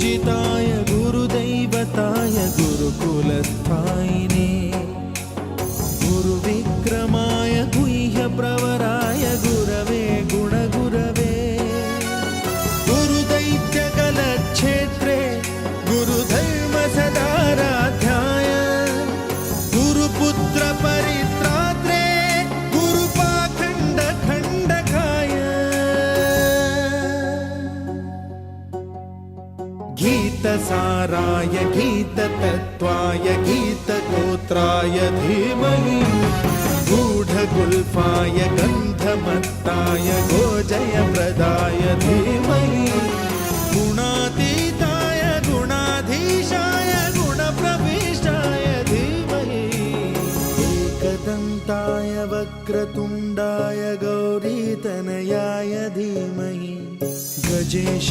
पूजिताय गुरुदैवताय गुरुकुलस्थायिने गुरुविक्रमाय गुह्यप्रवराय गुरवे गुणगुरवे गुरुदैत्यकलक्षेत्रे गुरुधर्मसदाराध्याय गुरुपुत्रपरित्रात्रे गुरुपाखण्डखण्डकाय गीतसाराय गीततत्त्वाय गीतगोत्राय धीमहि गूढगुल्फाय गन्धमत्ताय गोजयप्रदाय धीमहि